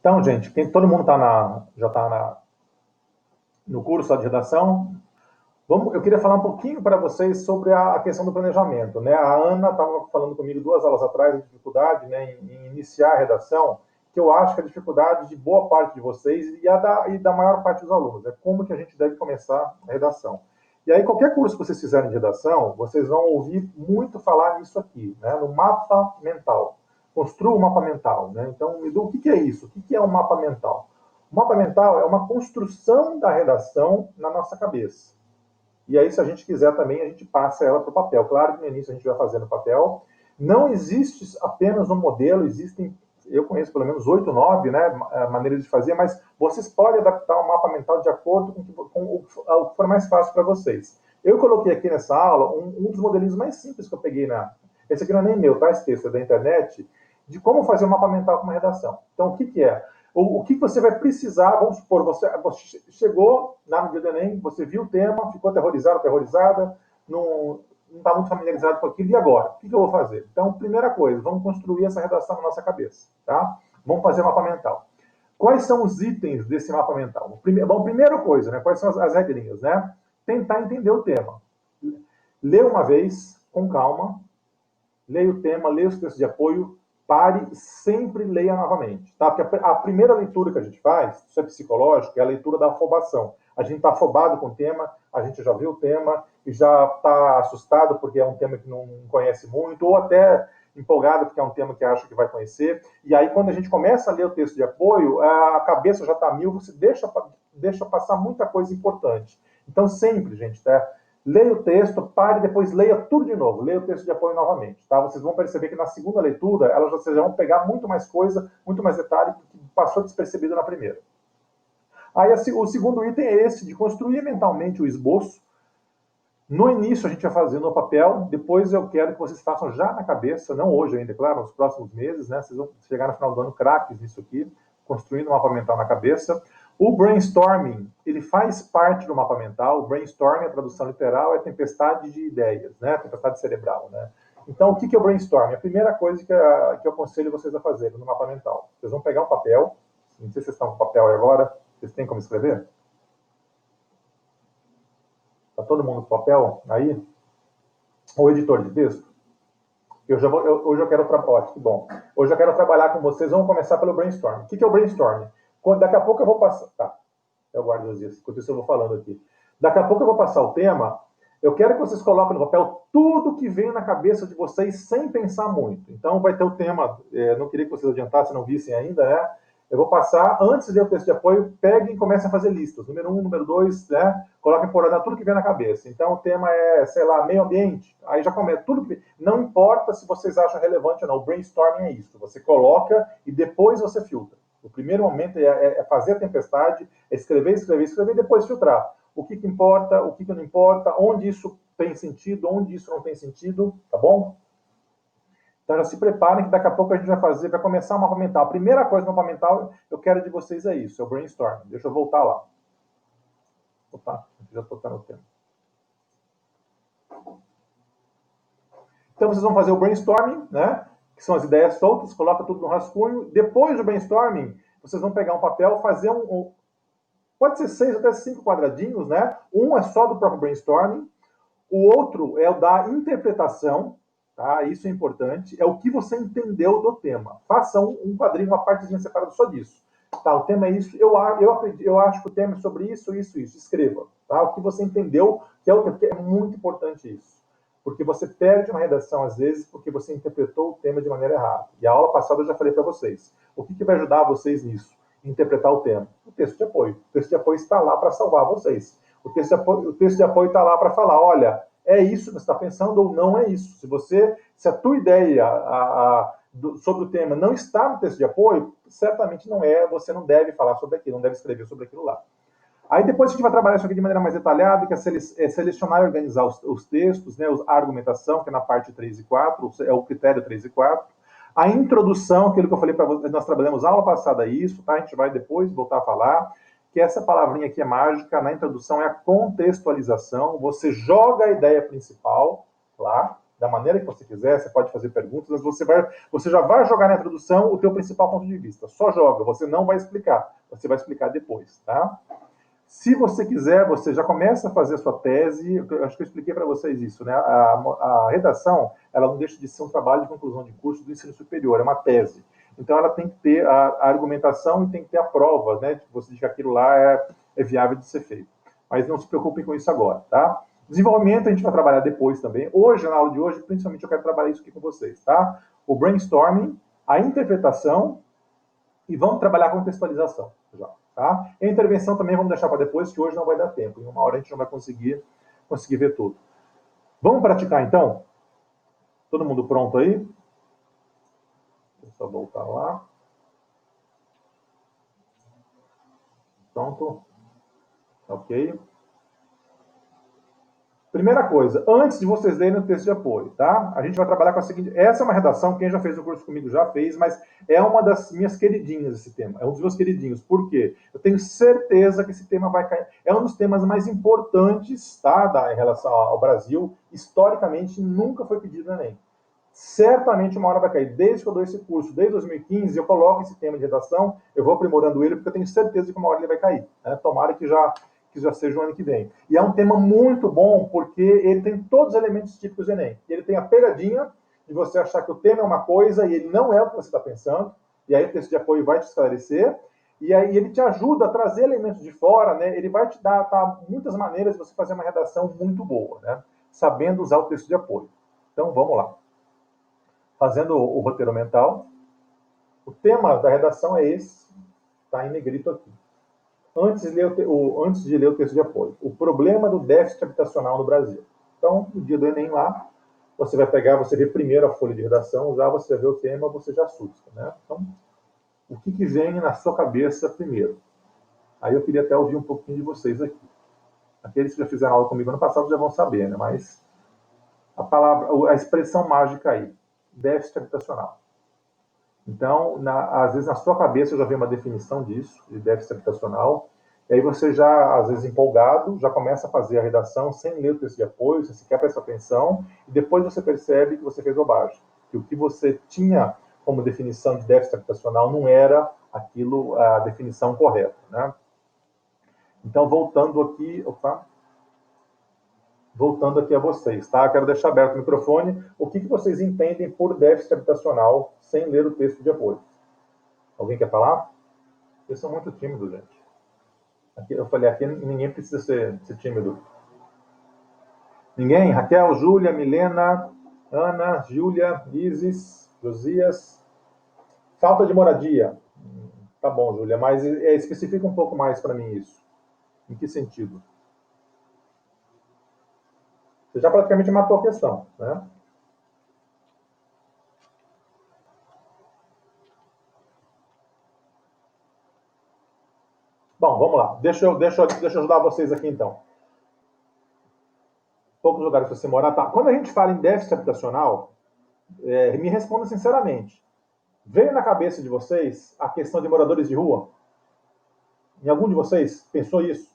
Então, gente, todo mundo já está no curso de redação. Eu queria falar um pouquinho para vocês sobre a questão do planejamento. Né? A Ana estava falando comigo 2 aulas atrás da dificuldade, né, em iniciar a redação, que eu acho que a dificuldade de boa parte de vocês e da maior parte dos alunos é como que a gente deve começar a redação. E aí, qualquer curso que vocês fizerem de redação, vocês vão ouvir muito falar nisso aqui, né, no mapa mental. Construa um mapa mental. Né? Então, Edu, o que é isso? O que é um mapa mental? O mapa mental é uma construção da redação na nossa cabeça. E aí, se a gente quiser também, a gente passa ela para o papel. Claro que no início a gente vai fazer no papel. Não existe apenas um modelo, existem, eu conheço pelo menos 8, 9, né, maneiras de fazer, mas vocês podem adaptar o mapa mental de acordo com o que for mais fácil para vocês. Eu coloquei aqui nessa aula um dos modelinhos mais simples que eu peguei esse aqui não é nem meu, tá? Esse texto é da internet, de como fazer um mapa mental com uma redação. Então, o que é? O que você vai precisar, vamos supor, você chegou lá no dia do Enem, você viu o tema, ficou aterrorizado, aterrorizada, não está muito familiarizado com aquilo, e agora? O que eu vou fazer? Então, primeira coisa, vamos construir essa redação na nossa cabeça, tá? Vamos fazer mapa mental. Quais são os itens desse mapa mental? Bom, primeira coisa, né? Quais são as regrinhas, né? Tentar entender o tema. Lê uma vez, com calma, leia o tema, leia os textos de apoio, pare e sempre leia novamente. Tá? Porque a primeira leitura que a gente faz, isso é psicológico, é a leitura da afobação. A gente está afobado com o tema, a gente já viu o tema e já está assustado porque é um tema que não conhece muito, ou até empolgado porque é um tema que acha que vai conhecer. E aí, quando a gente começa a ler o texto de apoio, a cabeça já está mil, você deixa passar muita coisa importante. Então, sempre, gente, tá? Leia o texto, pare e depois leia tudo de novo. Leia o texto de apoio novamente. Tá? Vocês vão perceber que na segunda leitura, vocês já vão pegar muito mais coisa, muito mais detalhe que passou despercebido na primeira. Aí o segundo item é esse, de construir mentalmente o esboço. No início a gente vai fazer no papel, depois eu quero que vocês façam já na cabeça, não hoje ainda, claro, nos próximos meses, né? Vocês vão chegar no final do ano craques nisso aqui, construindo um mapa mental na cabeça. O brainstorming, ele faz parte do mapa mental. O brainstorming, a tradução literal, é tempestade de ideias, né? Tempestade cerebral, né? Então, o que é o brainstorming? A primeira coisa que eu aconselho vocês a fazerem no mapa mental. Vocês vão pegar um papel, não sei se vocês estão com papel aí agora, vocês têm como escrever? Está todo mundo com papel aí? O editor de texto? Hoje eu quero trabalhar. Que bom. Hoje eu quero trabalhar com vocês. Vamos começar pelo brainstorming. O que é o brainstorming? Daqui a pouco eu vou passar. Tá. Eu guardo os dias. Enquanto isso eu vou falando aqui. Daqui a pouco eu vou passar o tema. Eu quero que vocês coloquem no papel tudo que vem na cabeça de vocês sem pensar muito. Então vai ter o tema. Não queria que vocês adiantassem, não vissem ainda, né? Eu vou passar, antes de ler o texto de apoio, peguem e comecem a fazer listas. Número 1, número 2, né? Coloquem por ordem tudo que vem na cabeça. Então, o tema é, sei lá, meio ambiente. Aí já começa tudo que... Não importa se vocês acham relevante ou não. O brainstorming é isso. Você coloca e depois você filtra. O primeiro momento é fazer a tempestade, é escrever, escrever, escrever e depois filtrar. O que importa, o que não importa, onde isso tem sentido, onde isso não tem sentido, tá bom? Então já se preparem que daqui a pouco a gente vai começar o mapa mental. A primeira coisa no mapa mental eu quero de vocês é isso, é o brainstorming. Deixa eu voltar lá. Opa, já estou no tempo. Então vocês vão fazer o brainstorming, né? Que são as ideias soltas, coloca tudo no rascunho. Depois do brainstorming, vocês vão pegar um papel, fazer pode ser 6 até 5 quadradinhos, né? Um é só do próprio brainstorming, o outro é o da interpretação, tá? Isso é importante, é o que você entendeu do tema. Faça um quadrinho, uma partezinha separada só disso. Tá, o tema é isso, eu acho que o tema é sobre isso, isso, isso. Escreva, tá? O que você entendeu, que é o tema, porque é muito importante isso. Porque você perde uma redação, às vezes, porque você interpretou o tema de maneira errada. E a aula passada eu já falei para vocês. O que vai ajudar vocês nisso? Interpretar o tema. O texto de apoio. O texto de apoio está lá para salvar vocês. O texto de apoio está lá para falar, olha, é isso que você está pensando ou não é isso. Se a tua ideia sobre o tema não está no texto de apoio, certamente não é, você não deve falar sobre aquilo, não deve escrever sobre aquilo lá. Aí depois a gente vai trabalhar isso aqui de maneira mais detalhada, que é selecionar e organizar os textos, né, a argumentação, que é na parte 3 e 4, é o critério 3 e 4. A introdução, aquilo que eu falei para vocês, nós trabalhamos aula passada isso, tá? A gente vai depois voltar a falar, que essa palavrinha aqui é mágica, na introdução é a contextualização, você joga a ideia principal lá, da maneira que você quiser, você pode fazer perguntas, mas você já vai jogar na introdução o teu principal ponto de vista. Só joga, você não vai explicar, você vai explicar depois, tá? Se você quiser, você já começa a fazer a sua tese. Eu acho que eu expliquei para vocês isso, né? A redação, ela não deixa de ser um trabalho de conclusão de curso do ensino superior, é uma tese. Então, ela tem que ter a argumentação e tem que ter a prova, né? Você diz que aquilo lá é viável de ser feito. Mas não se preocupem com isso agora, tá? Desenvolvimento a gente vai trabalhar depois também. Hoje, na aula de hoje, principalmente eu quero trabalhar isso aqui com vocês, tá? O brainstorming, a interpretação e vamos trabalhar com contextualização já, tá? E a intervenção também vamos deixar para depois, que hoje não vai dar tempo. Em uma hora a gente não vai conseguir ver tudo. Vamos praticar então? Todo mundo pronto aí? Deixa eu só voltar lá. Pronto. Ok. Primeira coisa, antes de vocês lerem o texto de apoio, tá? A gente vai trabalhar com a seguinte... Essa é uma redação, quem já fez o curso comigo já fez, mas é uma das minhas queridinhas esse tema. É um dos meus queridinhos. Por quê? Eu tenho certeza que esse tema vai cair. É um dos temas mais importantes, tá? Em relação ao Brasil. Historicamente, nunca foi pedido no Enem. Certamente uma hora vai cair. Desde que eu dou esse curso, desde 2015, eu coloco esse tema de redação, eu vou aprimorando ele, porque eu tenho certeza que uma hora ele vai cair, né? Tomara que já seja o ano que vem. E é um tema muito bom, porque ele tem todos os elementos típicos do Enem. Ele tem a pegadinha de você achar que o tema é uma coisa e ele não é o que você está pensando, e aí o texto de apoio vai te esclarecer, e aí ele te ajuda a trazer elementos de fora, né? Ele vai te dar muitas maneiras de você fazer uma redação muito boa, né? Sabendo usar o texto de apoio. Então, vamos lá. Fazendo o roteiro mental. O tema da redação é esse, está em negrito aqui. Antes de ler o texto de apoio. O problema do déficit habitacional no Brasil. Então, no dia do Enem lá, você vai pegar, você vê primeiro a folha de redação, já você vê o tema, você já assusta, né? Então, o que vem na sua cabeça primeiro? Aí eu queria até ouvir um pouquinho de vocês aqui. Aqueles que já fizeram aula comigo ano passado já vão saber, né? Mas a expressão mágica aí, déficit habitacional. Então, às vezes na sua cabeça já vem uma definição disso, de déficit habitacional, e aí você já, às vezes empolgado, já começa a fazer a redação sem ler o texto de apoio, você sequer presta atenção, e depois você percebe que você fez bobagem, que o que você tinha como definição de déficit habitacional não era aquilo, a definição correta, né? Então, voltando aqui a vocês, tá? Quero deixar aberto o microfone. O que vocês entendem por déficit habitacional sem ler o texto de apoio? Alguém quer falar? Vocês são muito tímidos, gente. Aqui, eu falei, aqui ninguém precisa ser tímido. Ninguém? Raquel, Júlia, Milena, Ana, Júlia, Isis, Josias. Falta de moradia. Tá bom, Júlia, mas especifica um pouco mais para mim isso. Em que sentido? Você já praticamente matou a questão, né? Bom, vamos lá. Deixa eu ajudar vocês aqui, então. Poucos lugares para você morar. Tá. Quando a gente fala em déficit habitacional, me responda sinceramente. Veio na cabeça de vocês a questão de moradores de rua? Em algum de vocês pensou isso?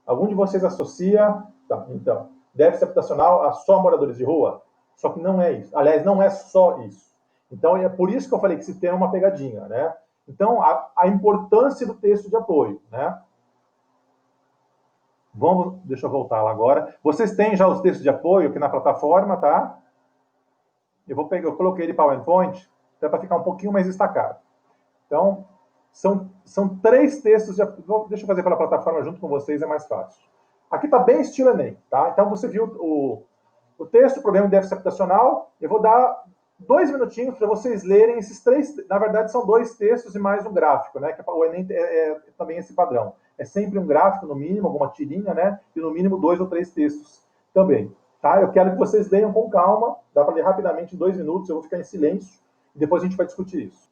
Algum de vocês associa, tá, então, déficit habitacional a só moradores de rua? Só que não é isso. Aliás, não é só isso. Então, é por isso que eu falei que esse tema é uma pegadinha, né? Então, a importância do texto de apoio, né? Deixa eu voltar lá agora. Vocês têm já os textos de apoio aqui na plataforma, tá? Eu coloquei ele PowerPoint, até para ficar um pouquinho mais destacado. Então, são 3 textos de apoio. Deixa eu fazer pela plataforma junto com vocês, é mais fácil. Aqui está bem estilo Enem, tá? Então, você viu o texto, o problema de déficit habitacional. Eu vou dar 2 minutinhos para vocês lerem esses 3. Na verdade, são 2 textos e mais um gráfico, né? Que o Enem é também esse padrão. É sempre um gráfico, no mínimo, alguma tirinha, né? E no mínimo 2 ou 3 textos também. Tá? Eu quero que vocês leiam com calma. Dá para ler rapidamente em 2 minutos. Eu vou ficar em silêncio e depois a gente vai discutir isso.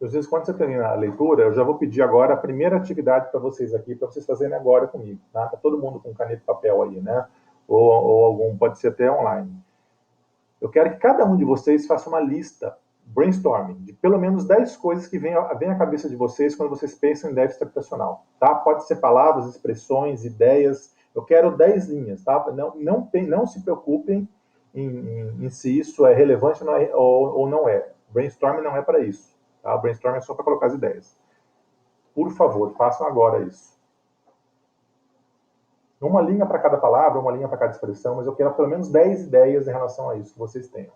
Às vezes, quando você termina a leitura, eu já vou pedir agora a primeira atividade para vocês aqui, para vocês fazerem agora comigo. Tá? Tá todo mundo com caneta e papel aí, né? Ou algum, pode ser até online. Eu quero que cada um de vocês faça uma lista, brainstorming, de pelo menos 10 coisas que vêm à cabeça de vocês quando vocês pensam em déficit habitacional. Tá? Pode ser palavras, expressões, ideias. Eu quero 10 linhas, tá? Não se preocupem em se isso é relevante ou não é. Brainstorming não é para isso. Tá? Brainstorming é só para colocar as ideias. Por favor, façam agora isso. Uma linha para cada palavra, uma linha para cada expressão, mas eu quero pelo menos 10 ideias em relação a isso que vocês tenham.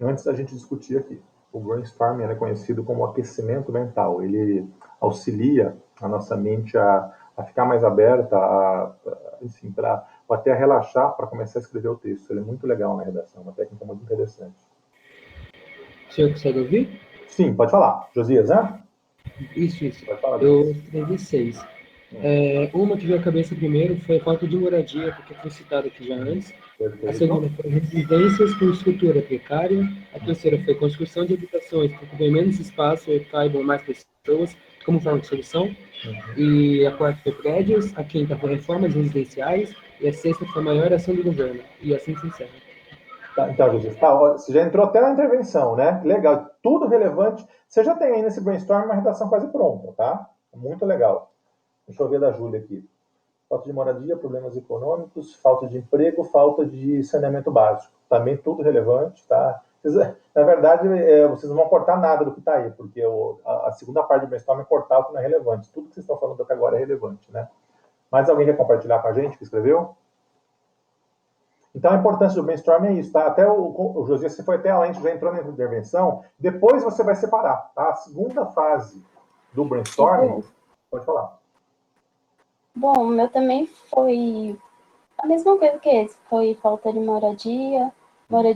Antes da gente discutir aqui. O brainstorming é conhecido como aquecimento mental. Ele auxilia a nossa mente a ficar mais aberta, enfim, para até relaxar para começar a escrever o texto. Ele é muito legal na redação, uma técnica muito interessante. O senhor consegue ouvir? Sim, pode falar. Josias, né? Isso. Pode falar, Eu Josias. escrevi 6. Uma que veio à cabeça primeiro foi a falta de moradia, porque foi citado aqui já antes. A Perfeito. segunda foi residências com estrutura precária. A terceira foi construção de habitações que ocupem menos espaço e caibam mais pessoas, como forma de solução. E a quarta foi prédios. A quinta foi reformas residenciais. E a sexta foi maior ação do governo. E assim se encerra. Tá, então, Josias, tá, você já entrou até na intervenção, né? Legal, tudo relevante. Você já tem aí nesse brainstorm uma redação quase pronta, tá? Muito legal. Deixa eu ver da Júlia aqui. Falta de moradia, problemas econômicos, falta de emprego, falta de saneamento básico. Também tudo relevante, tá? Na verdade, vocês não vão cortar nada do que está aí, porque a segunda parte do brainstorm é cortar o que não é relevante. Tudo que vocês estão falando até agora é relevante, né? Mais alguém quer compartilhar com a gente que escreveu? Então, a importância do brainstorm é isso, tá? Até o Josias, você foi até além, já entrou na intervenção. Depois você vai separar, tá? A segunda fase do brainstorming, pode falar. Bom, o meu também foi a mesma coisa que esse. Foi falta de moradia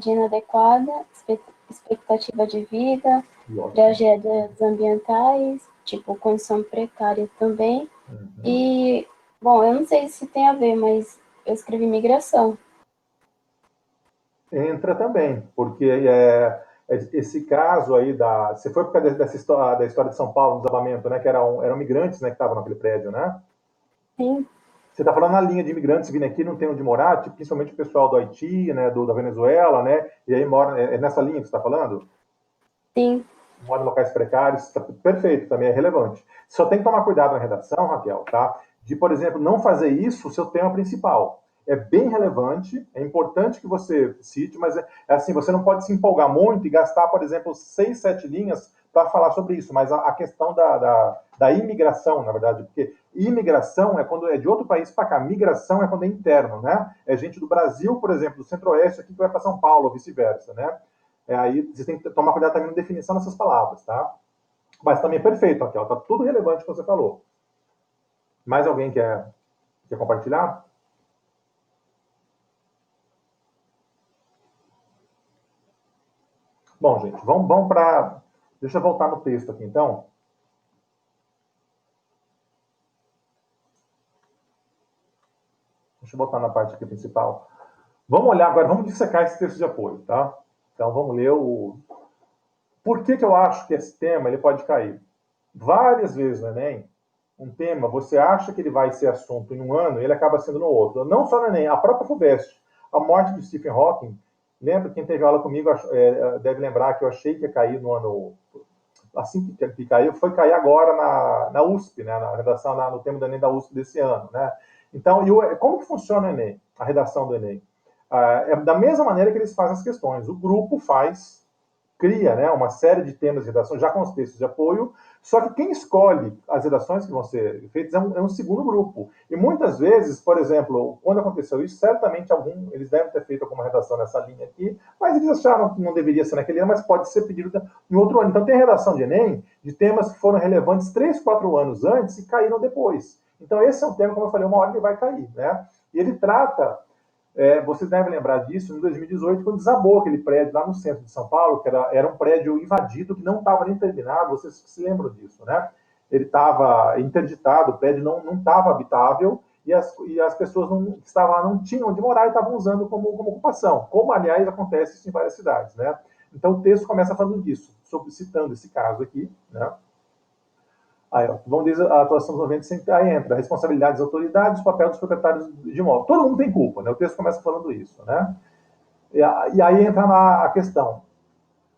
inadequada, expectativa de vida, tragédias ambientais, tipo condição precária também. E, bom, eu não sei se tem a ver, mas eu escrevi migração. Entra também, porque esse caso aí você foi por causa dessa história, da história de São Paulo, no desabamento, né? Que eram migrantes, né? Que estavam naquele prédio, né? Sim. Você está falando na linha de imigrantes vindo aqui, não tem onde morar, tipo, principalmente o pessoal do Haiti, né? Da Venezuela, né? E aí mora, é nessa linha que você está falando? Sim. Mora em locais precários, perfeito, também é relevante. Só tem que tomar cuidado na redação, Raquel, tá? De, por exemplo, não fazer isso o seu tema principal. É bem relevante, é importante que você cite, mas é assim, você não pode se empolgar muito e gastar, por exemplo, 6, 7 linhas para falar sobre isso, mas a questão da imigração, na verdade, porque imigração é quando é de outro país para cá, migração é quando é interno, né? É gente do Brasil, por exemplo, do Centro-Oeste aqui que vai para São Paulo, ou vice-versa, né? Aí você tem que tomar cuidado também na definição dessas palavras, tá? Mas também é perfeito, Raquel, tá tudo relevante que você falou. Mais alguém quer compartilhar? Bom, gente, vamos para. Deixa eu voltar no texto aqui, então. Deixa eu botar na parte aqui principal. Vamos olhar agora, vamos dissecar esse texto de apoio, tá? Então vamos ler o. Por que eu acho que esse tema ele pode cair? Várias vezes no Enem, um tema, você acha que ele vai ser assunto em um ano e ele acaba sendo no outro. Não só no Enem, a própria FUVEST. A morte de Stephen Hawking, lembra, quem teve aula comigo deve lembrar que eu achei que ia cair no ano. Assim que caiu, foi cair agora na USP, né, na redação, no tema do Enem da USP desse ano. Né? Então, como que funciona o Enem, a redação do Enem? É da mesma maneira que eles fazem as questões. O grupo cria, né, uma série de temas de redação, já com os textos de apoio, só que quem escolhe as redações que vão ser feitas é um segundo grupo. E muitas vezes, por exemplo, quando aconteceu isso, certamente eles devem ter feito alguma redação nessa linha aqui, mas eles acharam que não deveria ser naquele ano, mas pode ser pedido em outro ano. Então tem redação de Enem de temas que foram relevantes 3, 4 anos antes e caíram depois. Então esse é um tema, como eu falei, uma hora ele vai cair, né? E ele trata vocês devem lembrar disso, em 2018, quando desabou aquele prédio lá no centro de São Paulo, que era um prédio invadido, que não estava nem terminado, vocês se lembram disso, né? Ele estava interditado, o prédio não estava habitável, e as pessoas que estavam lá não tinham onde morar e estavam usando como ocupação, como, aliás, acontece isso em várias cidades, né? Então o texto começa falando disso, citando esse caso aqui, né? Aí, ó, vamos dizer, a atuação dos movimentos sempre aí entra, a responsabilidade das autoridades, o papel dos proprietários de imóvel. Todo mundo tem culpa, né? O texto começa falando isso, né? E aí entra a questão.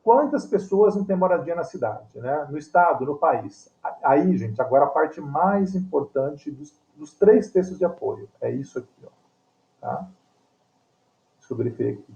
Quantas pessoas não têm moradia na cidade, né? No estado, no país? Aí, gente, agora a parte mais importante dos 3 textos de apoio. É isso aqui, ó. Tá? que eu grifei aqui.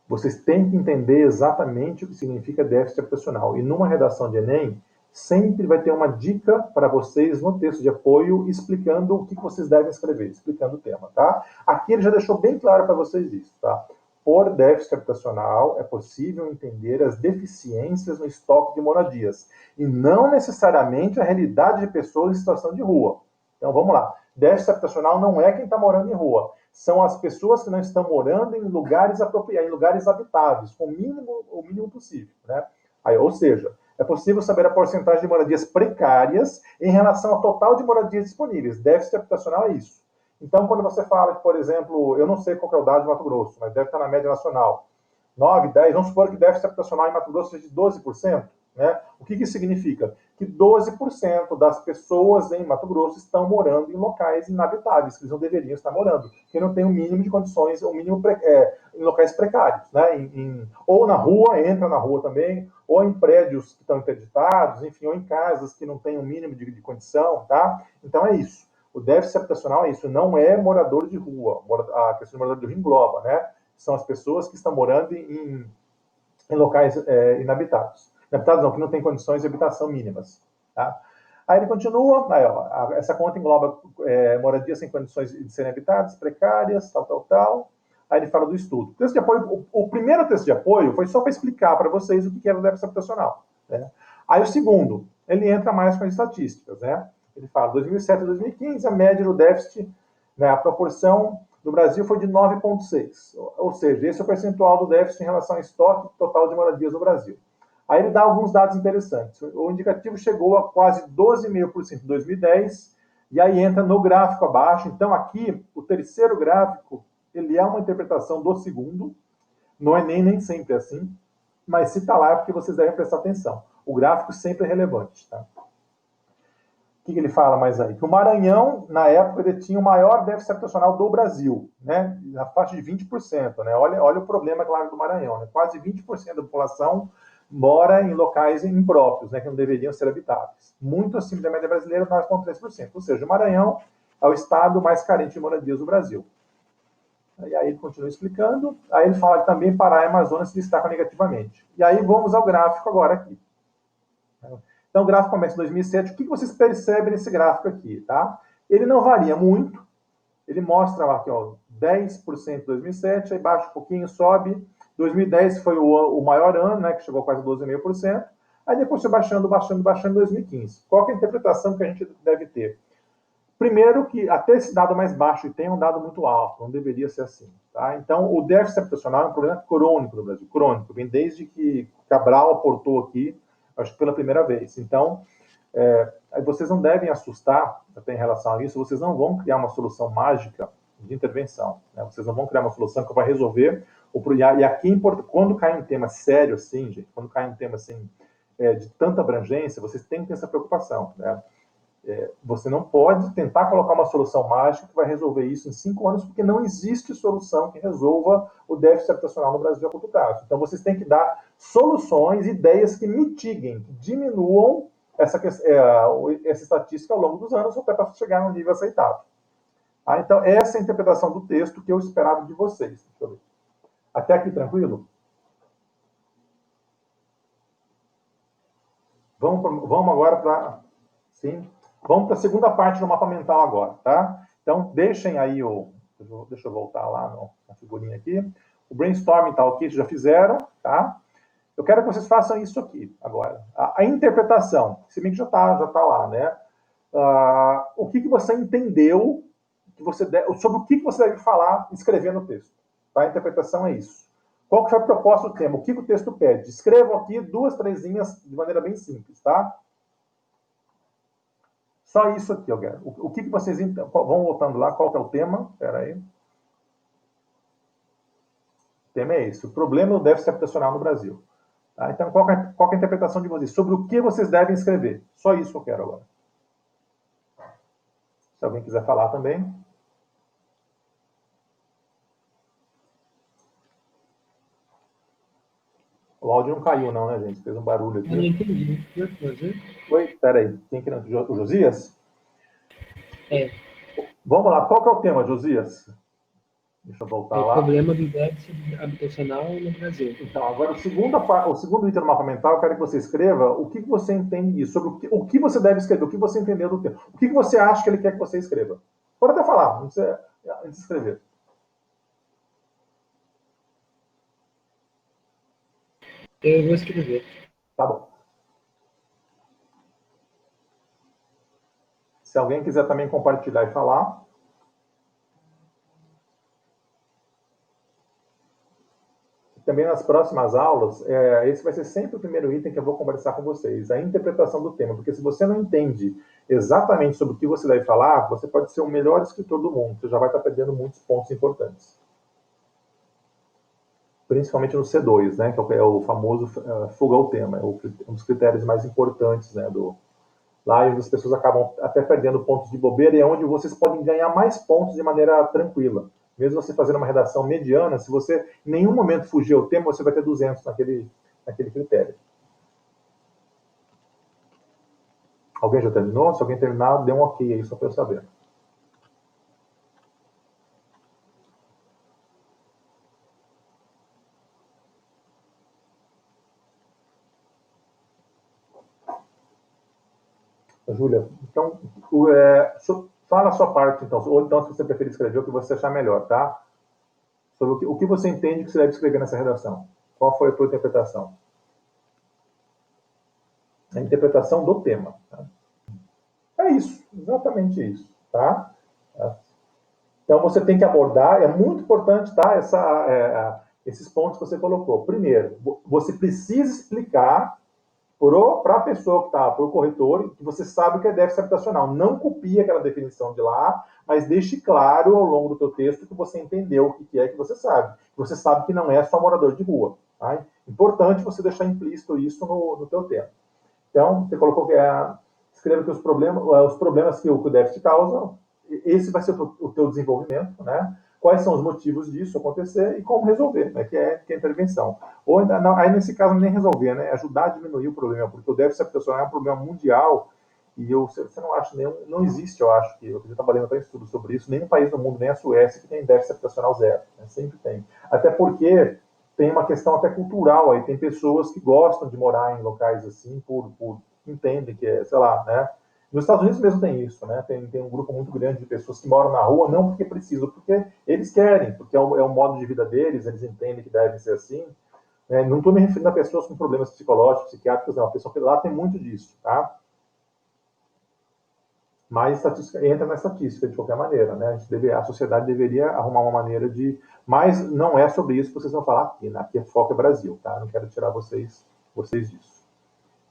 Vocês têm que entender exatamente o que significa déficit habitacional. E numa redação de Enem, sempre vai ter uma dica para vocês no texto de apoio explicando o que vocês devem escrever, explicando o tema, tá? Aqui ele já deixou bem claro para vocês isso, tá? Por déficit habitacional, é possível entender as deficiências no estoque de moradias, e não necessariamente a realidade de pessoas em situação de rua. Então, vamos lá. Déficit habitacional não é quem está morando em rua, são as pessoas que não estão morando em lugares apropriados, em lugares habitáveis, com o mínimo possível, né? Aí, ou seja, é possível saber a porcentagem de moradias precárias em relação ao total de moradias disponíveis. Déficit habitacional é isso. Então, quando você fala que, por exemplo, eu não sei qual é o dado de Mato Grosso, mas deve estar na média nacional, 9, 10, vamos supor que déficit habitacional em Mato Grosso seja de 12%, né? O que isso significa? Que 12% das pessoas em Mato Grosso estão morando em locais inabitáveis, que eles não deveriam estar morando, que não tem o mínimo de condições, o mínimo em locais precários, né? Ou na rua, entra na rua também, ou em prédios que estão interditados, enfim, ou em casas que não têm o mínimo de condição, tá? Então é isso. O déficit habitacional é isso, não é morador de rua. A questão de morador de rua engloba, né? São as pessoas que estão morando em locais inabitados. Inabitados não, que não tem condições de habitação mínimas. Tá? Aí ele continua, aí, ó, essa conta engloba moradias sem condições de serem habitadas, precárias, tal. Aí ele fala do estudo. Texto de apoio, o primeiro texto de apoio foi só para explicar para vocês o que era o déficit habitacional. Né? Aí o segundo, ele entra mais com as estatísticas. Né? Ele fala, 2007 a 2015, a média do déficit, né, a proporção no Brasil foi de 9,6. Ou seja, esse é o percentual do déficit em relação ao estoque total de moradias no Brasil. Aí ele dá alguns dados interessantes. O indicativo chegou a quase 12,5% em 2010, e aí entra no gráfico abaixo. Então, aqui, o terceiro gráfico, ele é uma interpretação do segundo, não é nem sempre assim, mas se está lá é porque vocês devem prestar atenção. O gráfico sempre é relevante, tá? O que ele fala mais aí? Que o Maranhão, na época, ele tinha o maior déficit habitacional do Brasil, né? Na faixa de 20%, né? Olha o problema, claro, do Maranhão, né? Quase 20% da população mora em locais impróprios, né? Que não deveriam ser habitáveis. Muito acima da média brasileira, 9,3%. Ou seja, o Maranhão é o estado mais carente de moradias do Brasil. E aí ele continua explicando. Aí ele fala que também Pará e Amazonas se destacam negativamente. E aí vamos ao gráfico agora aqui. Então, o gráfico começa em 2007. O que vocês percebem nesse gráfico aqui? Tá? Ele não varia muito. Ele mostra aqui, ó, 10% em 2007, aí baixa um pouquinho, sobe. 2010 foi o maior ano, né, que chegou a quase 12,5%. Aí depois foi baixando em 2015. Qual que é a interpretação que a gente deve ter? Primeiro que até esse dado mais baixo tem um dado muito alto, não deveria ser assim. Tá? Então, o déficit habitacional é um problema crônico no Brasil, crônico, vem desde que Cabral aportou aqui, acho que pela primeira vez. Então, vocês não devem assustar até em relação a isso, vocês não vão criar uma solução mágica de intervenção. Né? Vocês não vão criar uma solução que vai resolver o problema. E aqui, quando cai um tema sério assim, gente, quando cai um tema assim, de tanta abrangência, vocês têm que ter essa preocupação. Né? Você não pode tentar colocar uma solução mágica que vai resolver isso em 5 anos, porque não existe solução que resolva o déficit habitacional no Brasil a curto prazo. Então, vocês têm que dar soluções, ideias que mitiguem, que diminuam essa estatística ao longo dos anos, até para chegar num nível aceitável. Então, essa é a interpretação do texto que eu esperava de vocês. Deixa eu ver. Até aqui, tranquilo? Vamos agora para... Sim? Vamos para a segunda parte do mapa mental agora, tá? Então, deixem aí deixa eu voltar lá na figurinha aqui. O brainstorming tá ok, já fizeram, tá? Eu quero que vocês façam isso aqui agora. A interpretação, se bem que já tá lá, né? O que você entendeu sobre o que você deve falar, escrever no texto. Tá? A interpretação é isso. Qual que foi a proposta do tema? O que o texto pede? Escrevam aqui 2, 3 linhas de maneira bem simples, tá? Só isso aqui, eu quero. O que vocês... Vão voltando lá, qual que é o tema? Espera aí. O tema é esse. O problema do déficit habitacional no Brasil. Tá? Então, qual que é a interpretação de vocês? Sobre o que vocês devem escrever. Só isso que eu quero agora. Se alguém quiser falar também. O áudio não caiu não, né, gente? Fez um barulho aqui. Eu não entendi. Oi, espera aí. Quem que não... O Josias? É. Vamos lá. Qual que é o tema, Josias? Deixa eu voltar É o lá. problema do déficit habitacional no Brasil. Então, agora o segundo item do mapa mental, eu quero que você escreva o que você entende sobre o que você deve escrever, o que você entendeu do tema. O que você acha que ele quer que você escreva. Pode até falar, não precisa antes de escrever. Eu vou escrever. Tá bom. Se alguém quiser também compartilhar e falar. Também nas próximas aulas, esse vai ser sempre o primeiro item que eu vou conversar com vocês, a interpretação do tema, porque se você não entende exatamente sobre o que você deve falar, você pode ser o melhor escritor do mundo, você já vai estar perdendo muitos pontos importantes. Principalmente no C2, né, que é o famoso fuga ao tema, é um dos critérios mais importantes, né, lá, e as pessoas acabam até perdendo pontos de bobeira, e é onde vocês podem ganhar mais pontos de maneira tranquila. Mesmo você fazendo uma redação mediana, se você em nenhum momento fugir ao tema, você vai ter 200 naquele critério. Alguém já terminou? Se alguém terminar, dê um ok aí, só para eu saber. Júlia, então, fala a sua parte, então. Ou então, se você preferir escrever, o que você achar melhor, tá? Sobre o que você entende que você deve escrever nessa redação. Qual foi a tua interpretação? A interpretação do tema. Tá? É isso, exatamente isso, tá? Então, você tem que abordar, é muito importante, tá? Esses pontos que você colocou. Primeiro, você precisa explicar para a pessoa que está, para o corretor, que você sabe o que é déficit habitacional. Não copie aquela definição de lá, mas deixe claro ao longo do teu texto que você entendeu o que é que você sabe. Você sabe que não é só morador de rua. Tá? Importante você deixar implícito isso no teu tema. Então, você colocou que escreva que os problemas que o déficit causa, esse vai ser o teu desenvolvimento, né? Quais são os motivos disso acontecer e como resolver, né? Que é a intervenção. Ou ainda, não, aí nesse caso nem resolver, né? Ajudar a diminuir o problema, porque o déficit habitacional é um problema mundial e você não acha nenhum, não existe, eu acho que eu estou trabalhando até estudo sobre isso, nenhum país do mundo, nem a Suécia, que tem déficit habitacional zero, né? Sempre tem. Até porque tem uma questão até cultural aí, tem pessoas que gostam de morar em locais assim, entendem que é, sei lá, né? Nos Estados Unidos mesmo tem isso, né? Tem um grupo muito grande de pessoas que moram na rua, não porque precisam, porque eles querem, porque é o modo de vida deles, eles entendem que devem ser assim. Não estou me referindo a pessoas com problemas psicológicos, psiquiátricos, não. A pessoa que lá tem muito disso, tá? Mas entra na estatística, de qualquer maneira, né? A sociedade deveria arrumar uma maneira de... Mas não é sobre isso que vocês vão falar aqui, né? Aqui é foco é Brasil, tá? Não quero tirar vocês disso.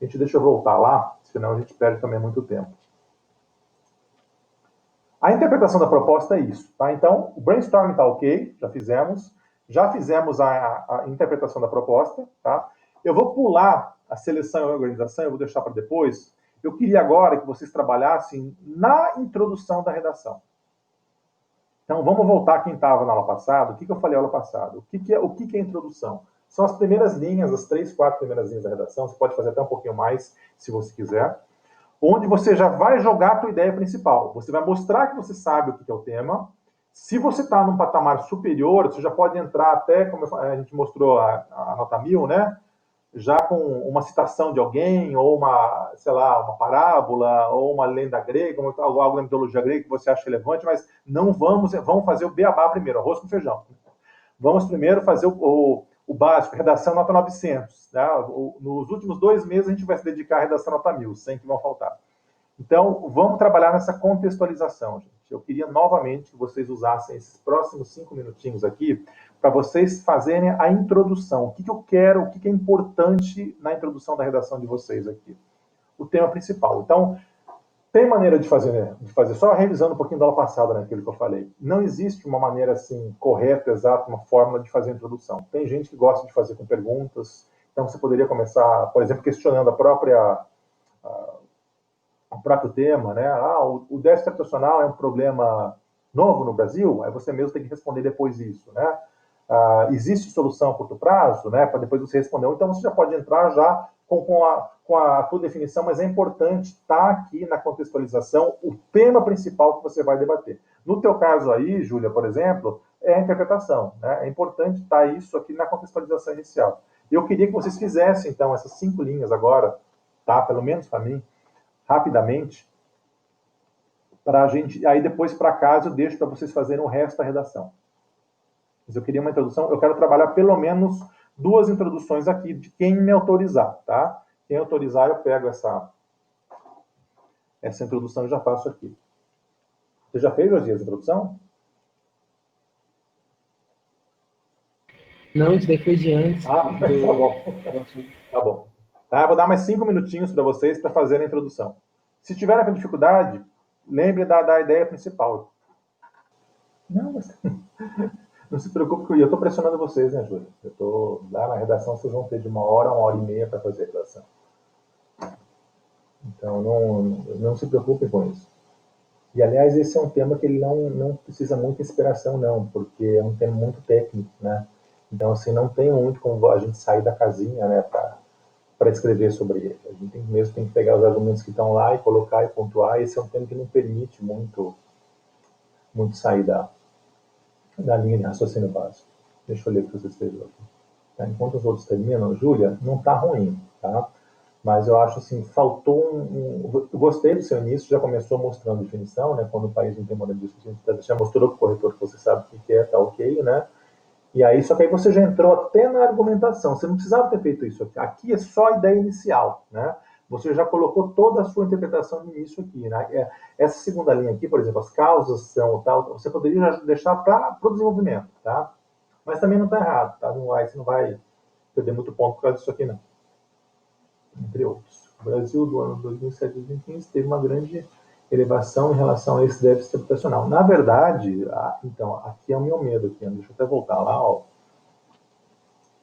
Gente, deixa eu voltar lá, senão a gente perde também muito tempo. A interpretação da proposta é isso, tá? Então, o brainstorming está ok, já fizemos a interpretação da proposta, tá? Eu vou pular a seleção e a organização, eu vou deixar para depois. Eu queria agora que vocês trabalhassem na introdução da redação. Então, vamos voltar quem estava na aula passada. O que eu falei na aula passada? O que é a introdução? São as primeiras linhas, as 3, 4 primeiras linhas da redação. Você pode fazer até um pouquinho mais, se você quiser. Onde você já vai jogar a tua ideia principal. Você vai mostrar que você sabe o que é o tema. Se você está num patamar superior, você já pode entrar até, como a gente mostrou a nota 1000, né? Já com uma citação de alguém, ou uma, sei lá, uma parábola, ou uma lenda grega, algo da mitologia grega que você acha relevante, mas não vamos fazer o beabá primeiro, arroz com feijão. Vamos primeiro fazer o básico, redação nota 900. Né? Nos últimos 2 meses a gente vai se dedicar à redação nota 1000, 100 que vão faltar. Então, vamos trabalhar nessa contextualização, gente. Eu queria novamente que vocês usassem esses próximos 5 minutinhos aqui para vocês fazerem a introdução. O que eu quero, o que é importante na introdução da redação de vocês aqui. O tema principal. Então, tem maneira de fazer, só revisando um pouquinho da aula passada, naquilo que eu falei. Não existe uma maneira assim correta, exata, uma fórmula de fazer a introdução. Tem gente que gosta de fazer com perguntas. Então, você poderia começar, por exemplo, questionando o próprio tema, né? O déficit habitacional é um problema novo no Brasil? Aí você mesmo tem que responder depois isso, né? Existe solução a curto prazo, né? Para depois você responder. Então você já pode entrar já com a tua definição, mas é importante estar aqui na contextualização o tema principal que você vai debater. No teu caso aí, Júlia, por exemplo, é a interpretação, né? É importante estar isso aqui na contextualização inicial. Eu queria que vocês fizessem, então, essas 5 linhas agora, tá? Pelo menos para mim, rapidamente, para a gente. Aí depois, para casa, eu deixo para vocês fazerem o resto da redação. Mas eu queria uma introdução, eu quero trabalhar pelo menos 2 introduções aqui de quem me autorizar, tá? Quem autorizar, eu pego essa introdução e já faço aqui. Você já fez, Josias, a introdução? Não, isso daí foi de antes. Tá bom. Tá bom. Tá, vou dar mais 5 minutinhos para vocês para fazerem a introdução. Se tiverem dificuldade, lembre da ideia principal. Não, mas... Não se preocupe, eu estou pressionando vocês, né, Júlia? Eu estou lá na redação, vocês vão ter de 1 hora e meia para fazer a redação. Então, não se preocupe com isso. E, aliás, esse é um tema que ele não precisa muita inspiração, não, porque é um tema muito técnico, né? Então, assim, não tem muito como a gente sair da casinha, né, para escrever sobre ele. A gente tem que pegar os argumentos que estão lá e colocar e pontuar. Esse é um tema que não permite muito sair da linha de raciocínio básico. Deixa eu ler o que você escreveu aqui. Tá? Enquanto os outros terminam, Júlia, não está ruim, tá? Mas eu acho assim, faltou eu gostei do seu início, já começou mostrando definição, né? Quando o país não tem moradia suficiente, já mostrou para o corretor que você sabe o que é, tá ok, né? E aí, só que aí você já entrou até na argumentação, você não precisava ter feito isso aqui. Aqui é só a ideia inicial, né? Você já colocou toda a sua interpretação no início aqui, né? Essa segunda linha aqui, por exemplo, as causas são tal, você poderia já deixar para o desenvolvimento, tá? Mas também não está errado, tá? Você não vai perder muito ponto por causa disso aqui, não. Entre outros. O Brasil, do ano 2007 e 2015, teve uma grande elevação em relação a esse déficit habitacional. Na verdade, então, aqui é o meu medo, aqui, deixa eu até voltar lá, ó.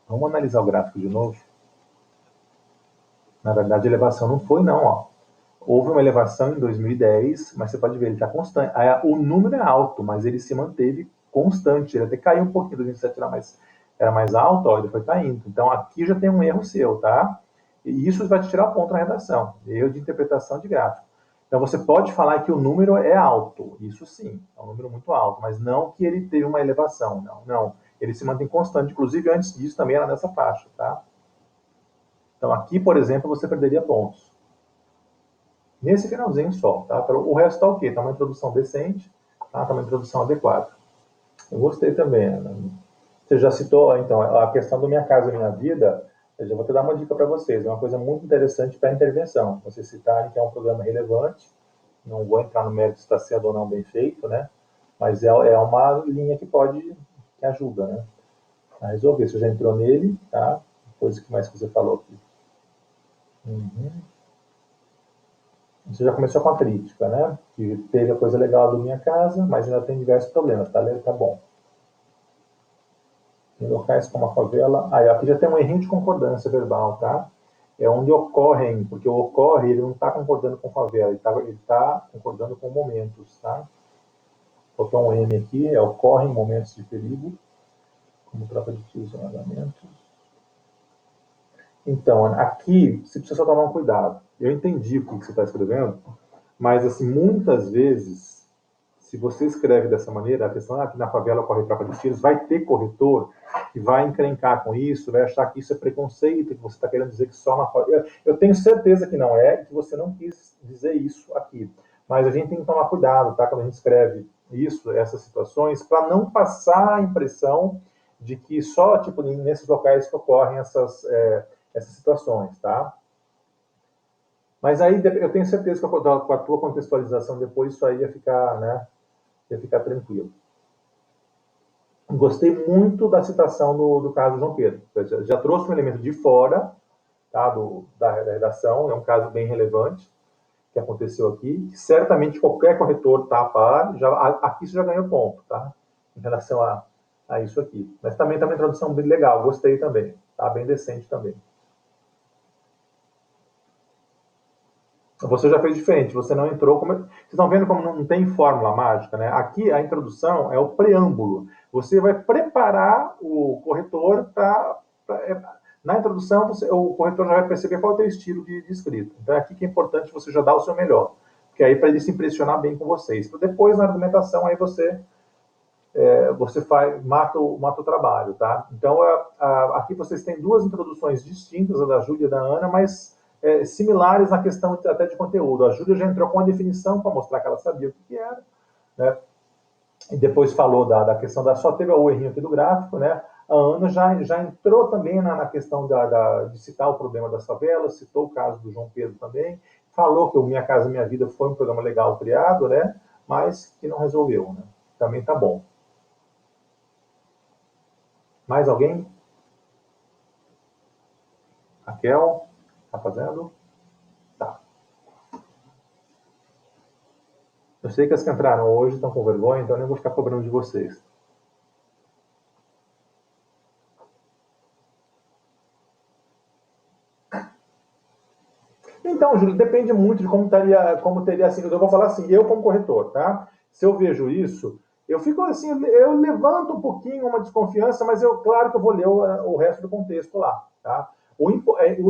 Vamos analisar o gráfico de novo. Na verdade, a elevação não foi, não, ó. Houve uma elevação em 2010, mas você pode ver, ele está constante. O número é alto, mas ele se manteve constante. Ele até caiu um pouquinho, 2007 era mais alto, ó, ele foi caindo. Então, aqui já tem um erro seu, tá? E isso vai te tirar ponto na redação. Erro de interpretação de gráfico. Então, você pode falar que o número é alto. Isso sim, é um número muito alto. Mas não que ele teve uma elevação. Não, não. Ele se mantém constante. Inclusive, antes disso, também era nessa faixa, tá? Então, aqui, por exemplo, você perderia pontos. Nesse finalzinho só, tá? O resto tá ok. Tá uma introdução decente, tá? Tá uma introdução adequada. Eu gostei também, Ana. Você já citou, então, a questão do Minha Casa Minha Vida. Eu já vou te dar uma dica para vocês. É uma coisa muito interessante para a intervenção. Vocês citarem que é um programa relevante. Não vou entrar no mérito se está sendo ou não bem feito, né? Mas é uma linha que ajuda, né? A resolver. Você já entrou nele, tá? Depois o que mais que você falou aqui? Você já começou com a crítica, né? Que teve a coisa legal do Minha Casa, mas ainda tem diversos problemas, tá? Tá bom. Em locais como a favela... aqui já tem um errinho de concordância verbal, tá? É onde ocorrem, porque o ocorre, ele não está concordando com favela, ele tá concordando com momentos, tá? Vou colocar um M aqui, ocorrem momentos de perigo, como troca de tiros e alagamentos. Então, aqui, você precisa só tomar um cuidado. Eu entendi o que você está escrevendo, mas, assim, muitas vezes, se você escreve dessa maneira, a questão é que na favela ocorre troca de tiros, vai ter corretor que vai encrencar com isso, vai achar que isso é preconceito, que você está querendo dizer que só na favela... Eu tenho certeza que não é, que você não quis dizer isso aqui. Mas a gente tem que tomar cuidado, tá? Quando a gente escreve isso, essas situações, para não passar a impressão de que só, tipo, nesses locais que ocorrem essas situações, tá? Mas aí eu tenho certeza que com a tua contextualização depois isso aí ia ficar, né? Ia ficar tranquilo. Gostei muito da citação do caso João Pedro. Já trouxe um elemento de fora, tá? Da redação, é um caso bem relevante que aconteceu aqui. Certamente qualquer corretor tá a par, aqui você já ganhou ponto, tá? Em relação a isso aqui. Mas também tá uma introdução bem legal, gostei também. Tá bem decente também. Você já fez diferente, você não entrou... Vocês estão vendo como não tem fórmula mágica, né? Aqui a introdução é o preâmbulo. Você vai preparar o corretor para... Na introdução, o corretor já vai perceber qual é o teu estilo de escrita. Então é aqui que é importante você já dar o seu melhor. Porque que aí para ele se impressionar bem com vocês. Depois, na argumentação, aí você mata o trabalho, tá? Então, aqui vocês têm duas introduções distintas, a da Júlia e da Ana, mas similares na questão até de conteúdo. A Júlia já entrou com a definição para mostrar que ela sabia o que era, né? E depois falou da questão só teve o errinho aqui do gráfico, né? A Ana já entrou também na questão de citar o problema das favelas, citou o caso do João Pedro também, falou que o Minha Casa Minha Vida foi um programa legal criado, né? Mas que não resolveu, né? Também tá bom. Mais alguém? Raquel? Tá fazendo? Tá. Eu sei que as que entraram hoje estão com vergonha, então eu nem vou ficar cobrando de vocês. Então, Júlio, depende muito de como teria assim. Eu vou falar assim, eu como corretor, tá? Se eu vejo isso, eu fico assim, eu levanto um pouquinho uma desconfiança, mas claro que eu vou ler o resto do contexto lá, tá? O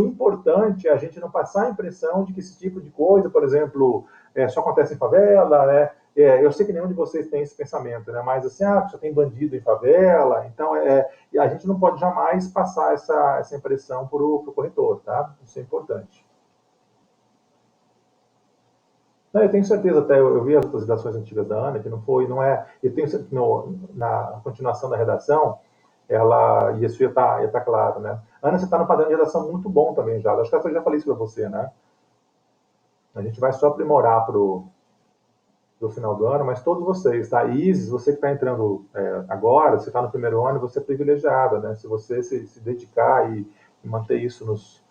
importante é a gente não passar a impressão de que esse tipo de coisa, por exemplo, só acontece em favela, né? Eu sei que nenhum de vocês tem esse pensamento, né? Mas assim, só tem bandido em favela, então e a gente não pode jamais passar essa impressão para o corretor, tá? Isso é importante. Não, eu tenho certeza, até eu vi as redações antigas da Ana, que não é, eu tenho na continuação da redação, e isso ia tá claro, né? Ana, você está no padrão de redação muito bom também já, acho que eu já falei isso para você, né? A gente vai só aprimorar do final do ano, mas todos vocês, tá? Isis, você que está entrando agora, você está no primeiro ano, você é privilegiada, né? Se você se dedicar e manter isso nos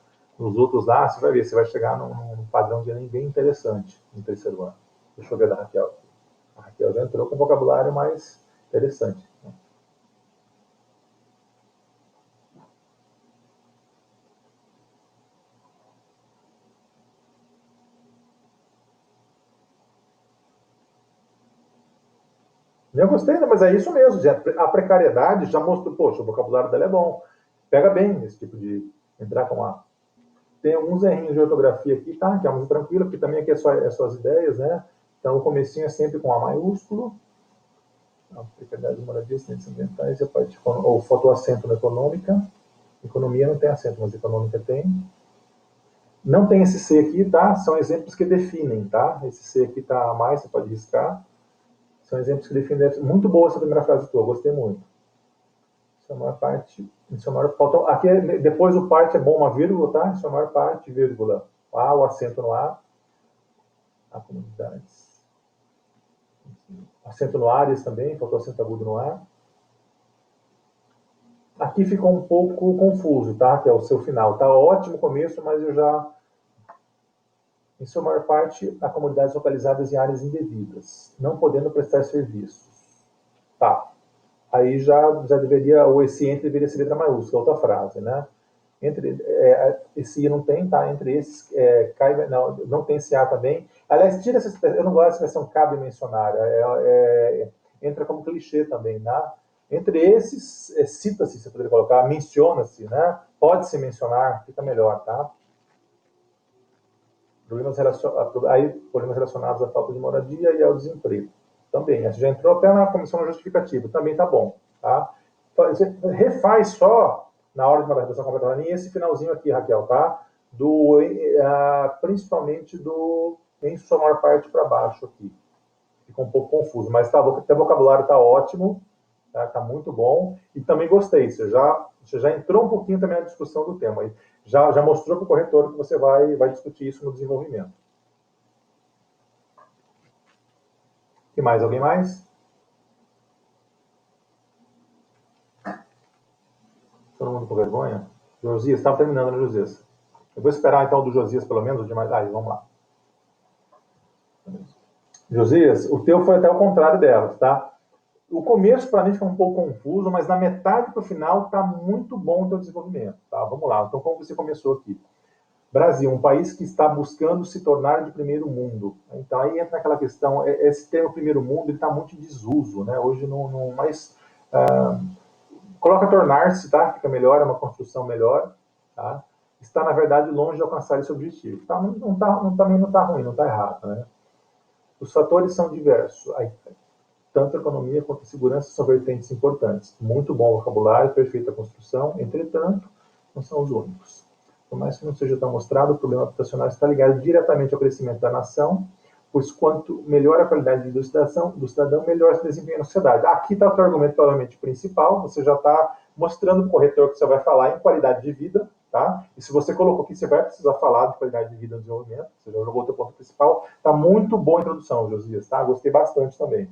outros lá, você vai ver, você vai chegar num padrão de Enem bem interessante no terceiro ano. Deixa eu ver da Raquel. A Raquel já entrou com um vocabulário mais interessante. Né? Eu gostei, né? Mas é isso mesmo. A precariedade já mostrou, poxa, o vocabulário dela é bom. Pega bem esse tipo de entrar com a. Tem alguns errinhos de ortografia aqui, tá? Que é muito tranquilo, porque também aqui é só as ideias, né? Então o comecinho é sempre com A maiúsculo. A precariedade de moradia, acidentes ambientais, ou fotoacento na econômica. Economia não tem acento, mas econômica tem. Não tem esse C aqui, tá? São exemplos que definem, tá? Esse C aqui tá a mais, você pode riscar. São exemplos que definem. Muito boa essa primeira frase tua, gostei muito. Isso é a maior parte. Isso é a maior, aqui, depois o parte é bom, uma vírgula, tá? Isso é a maior parte, vírgula. A, o acento no A. A comunidades. Acento no Ares também, faltou acento agudo no A. Aqui ficou um pouco confuso, tá? Que é o seu final. Tá ótimo começo, mas eu já. Em sua maior parte, há comunidades localizadas em áreas indevidas, não podendo prestar serviços. Tá. Aí já deveria, ou esse entre deveria ser letra maiúscula, outra frase, né? Esse I não tem, tá? Entre esses, não tem esse A também. Aliás, tira essa expressão, eu não gosto dessa expressão cabe mencionar, entra como clichê também, né? Entre esses, cita-se, você poderia colocar, menciona-se, né? Pode-se mencionar, fica melhor, tá? Problemas relacionados à falta de moradia e ao desemprego. Também, já entrou até na comissão justificativa, também tá bom, tá? Você refaz só, na hora de uma redação completa, esse finalzinho aqui, Raquel, tá? Principalmente em sua maior parte para baixo aqui. Ficou um pouco confuso, mas tá, até o vocabulário tá ótimo, tá muito bom, e também gostei, você já entrou um pouquinho também na discussão do tema, já mostrou para o corretor que você vai discutir isso no desenvolvimento. E mais? Alguém mais? Todo mundo com vergonha? Josias, estava terminando, né, Josias? Eu vou esperar então do Josias, pelo menos, de mais. Aí, vamos lá. Josias, o teu foi até o contrário delas, tá? O começo, para mim, ficou um pouco confuso, mas na metade para o final está muito bom o teu desenvolvimento, tá? Vamos lá. Então, como você começou aqui? Brasil, um país que está buscando se tornar de primeiro mundo. Então, aí entra aquela questão, esse termo primeiro mundo está muito em desuso, né? Hoje não mais... coloca tornar-se, tá? Fica melhor, é uma construção melhor, tá? Está, na verdade, longe de alcançar esse objetivo. Tá? Também não está ruim, não está errado, né? Os fatores são diversos. Tanto a economia quanto a segurança são vertentes importantes. Muito bom vocabulário, perfeita construção, entretanto, não são os únicos. Por mais que não seja tão mostrado, o problema habitacional está ligado diretamente ao crescimento da nação, pois quanto melhor a qualidade de vida do cidadão, melhor se desempenha na sociedade. Aqui está o teu argumento provavelmente principal, você já está mostrando para o corretor que você vai falar em qualidade de vida, tá? E se você colocou aqui, você vai precisar falar de qualidade de vida no desenvolvimento, você já jogou o teu ponto principal, está muito boa a introdução, Josias, tá? Gostei bastante também.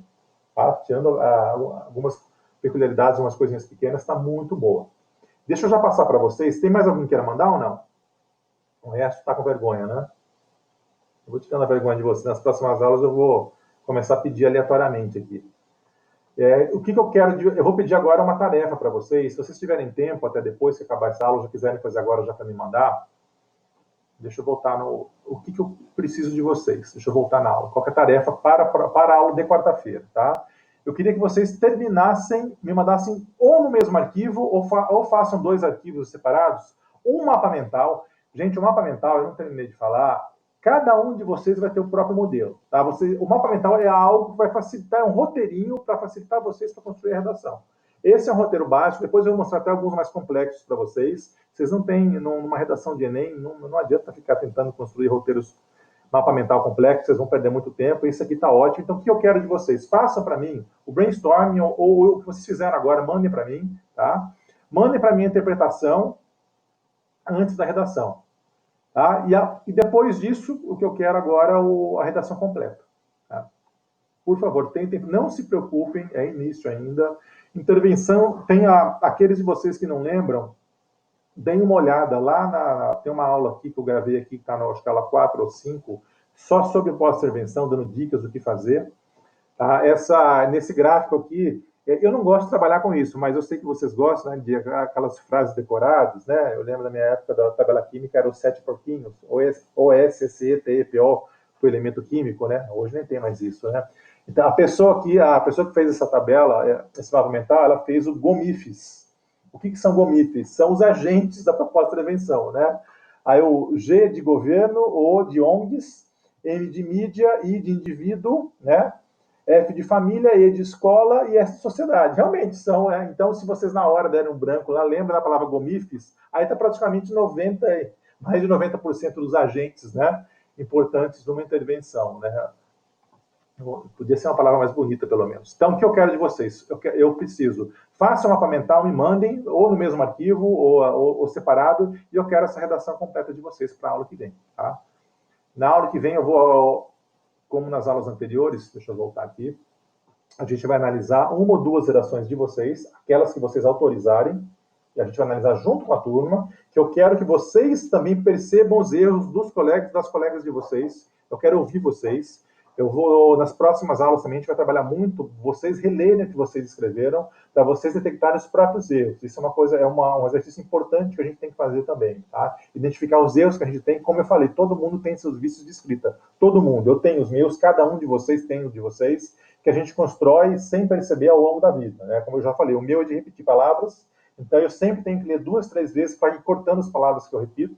Tá? Tirando algumas peculiaridades, umas coisinhas pequenas, está muito boa. Deixa eu já passar para vocês. Tem mais alguém que queira mandar ou não? O resto está com vergonha, né? Eu vou tirando a vergonha de vocês. Nas próximas aulas eu vou começar a pedir aleatoriamente aqui. O que eu quero? Eu vou pedir agora uma tarefa para vocês. Se vocês tiverem tempo, até depois que acabar essa aula, já quiserem fazer agora, já para me mandar, deixa eu voltar no... O que eu preciso de vocês? Deixa eu voltar na aula. Qual é a tarefa para a aula de quarta-feira, tá? Eu queria que vocês terminassem, me mandassem ou no mesmo arquivo, ou façam 2 arquivos separados, um mapa mental. Gente, o mapa mental, eu não terminei de falar, cada um de vocês vai ter o próprio modelo, tá? O mapa mental é algo que vai facilitar, é um roteirinho para facilitar vocês para construir a redação. Esse é um roteiro básico, depois eu vou mostrar até alguns mais complexos para vocês. Vocês não têm, numa redação de Enem, não adianta ficar tentando construir roteiros, mapa mental complexo, vocês vão perder muito tempo, esse aqui está ótimo. Então, o que eu quero de vocês? Façam para mim o brainstorming, ou o que vocês fizeram agora, mandem para mim, tá? Mandem para mim a interpretação antes da redação. Tá? E depois disso, o que eu quero agora é a redação completa. Tá? Por favor, tentem, não se preocupem, é início ainda. Intervenção, tem aqueles de vocês que não lembram, deem uma olhada lá, tem uma aula aqui que eu gravei aqui, que está na escala 4 ou 5, só sobre pós-intervenção, dando dicas do que fazer. Tá? Nesse gráfico aqui, eu não gosto de trabalhar com isso, mas eu sei que vocês gostam, né, de aquelas frases decoradas, né? Eu lembro da minha época da tabela química, eram os 7 porquinhos, O, S, C, T, E, P, O, foi elemento químico, né? Hoje nem tem mais isso, né? Então, a pessoa que fez essa tabela, esse mapa mental, ela fez o GOMIFES. O que são GOMIFES? São os agentes da proposta de intervenção, né? Aí o G de governo, O de ONGs, M de mídia, I de indivíduo, né? F de família, E de escola e S de sociedade. Realmente são, né? Então, se vocês na hora derem um branco lá, lembra da palavra GOMIFES, aí está praticamente mais de 90% dos agentes, né, importantes de uma intervenção, né? Podia ser uma palavra mais bonita, pelo menos. Então, o que eu quero de vocês? Eu preciso. Façam um mapa mental, me mandem, ou no mesmo arquivo, ou separado, e eu quero essa redação completa de vocês para a aula que vem. Tá? Na aula que vem, eu vou, como nas aulas anteriores, deixa eu voltar aqui, a gente vai analisar 1 ou 2 redações de vocês, aquelas que vocês autorizarem, e a gente vai analisar junto com a turma, que eu quero que vocês também percebam os erros dos colegas e das colegas de vocês. Eu quero ouvir vocês. Eu vou, nas próximas aulas também, a gente vai trabalhar muito, vocês relerem o que vocês escreveram, para vocês detectarem os próprios erros. Isso é uma coisa, um exercício importante que a gente tem que fazer também, tá? Identificar os erros que a gente tem, como eu falei, todo mundo tem seus vícios de escrita. Todo mundo. Eu tenho os meus, cada um de vocês tem os de vocês, que a gente constrói sem perceber ao longo da vida, né? Como eu já falei, o meu é de repetir palavras, então eu sempre tenho que ler 2, 3 vezes para ir cortando as palavras que eu repito,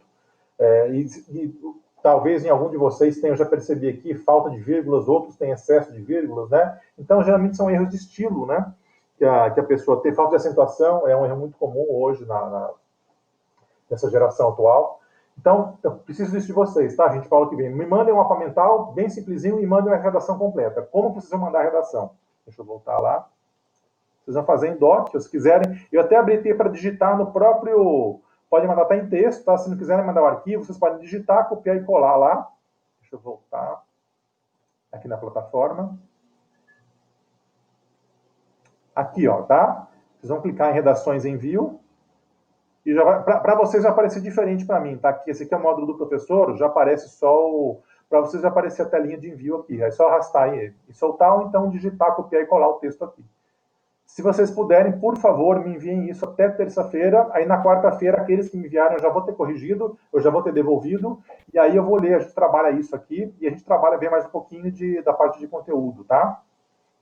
talvez em algum de vocês tenha, eu já percebi aqui, falta de vírgulas, outros têm excesso de vírgulas, né? Então, geralmente são erros de estilo, né? Que a pessoa tem. Falta de acentuação é um erro muito comum hoje nessa geração atual. Então, eu preciso disso de vocês, tá, gente? Paulo que vem. Me mandem um mapa mental, bem simplesinho, e mandem uma redação completa. Como vocês vão mandar a redação? Deixa eu voltar lá. Vocês vão fazer em doc, se quiserem. Eu até abri para digitar no próprio... Pode mandar até em texto, tá? Se não quiserem mandar o arquivo, vocês podem digitar, copiar e colar lá. Deixa eu voltar aqui na plataforma. Aqui, ó, tá? Vocês vão clicar em redações envio. E já vai, para vocês vai aparecer diferente para mim, tá? Aqui, esse aqui é o módulo do professor, já aparece só o... Para vocês vai aparecer a telinha de envio aqui. É só arrastar e soltar, ou então digitar, copiar e colar o texto aqui. Se vocês puderem, por favor, me enviem isso até terça-feira. Aí na quarta-feira, aqueles que me enviaram, eu já vou ter corrigido, eu já vou ter devolvido. E aí eu vou ler, a gente trabalha isso aqui, e a gente trabalha bem mais um pouquinho da parte de conteúdo, tá?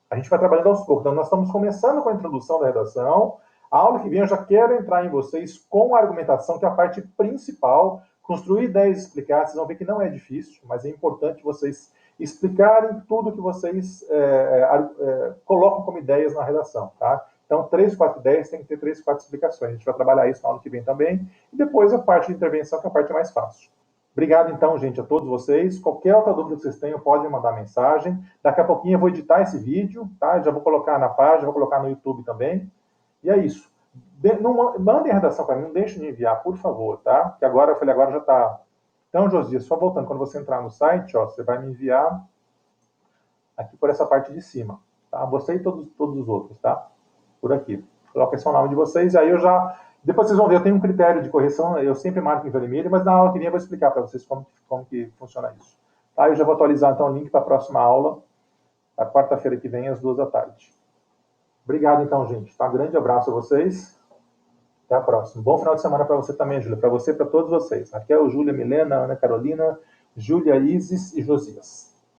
A gente vai trabalhando aos poucos. Então, nós estamos começando com a introdução da redação. A aula que vem eu já quero entrar em vocês com a argumentação, que é a parte principal. Construir ideias e explicar, vocês vão ver que não é difícil, mas é importante vocês explicarem tudo que vocês colocam como ideias na redação, tá? Então, 3, 4 ideias tem que ter 3, 4 explicações. A gente vai trabalhar isso na aula que vem também. E depois a parte de intervenção, que é a parte mais fácil. Obrigado, então, gente, a todos vocês. Qualquer outra dúvida que vocês tenham, podem mandar mensagem. Daqui a pouquinho eu vou editar esse vídeo, tá? Já vou colocar na página, vou colocar no YouTube também. E é isso. Não mandem a redação para mim, não deixem de enviar, por favor, tá? Que agora, eu falei, agora já está. Então, Josias, só voltando, quando você entrar no site, ó, você vai me enviar aqui por essa parte de cima, tá? Você e todos os outros, tá? Por aqui. Coloquem só o nome de vocês, e aí eu já... Depois vocês vão ver, eu tenho um critério de correção, eu sempre marco em vermelho, mas na aula que vem eu vou explicar para vocês como que funciona isso. Tá? Eu já vou atualizar, então, o link para a próxima aula, a quarta-feira que vem, às 2h. Obrigado, então, gente. Tá? Um grande abraço a vocês. Até a próxima. Bom final de semana para você também, Júlia. Para você e para todos vocês. Raquel, Júlia, Milena, Ana Carolina, Júlia, Isis e Josias.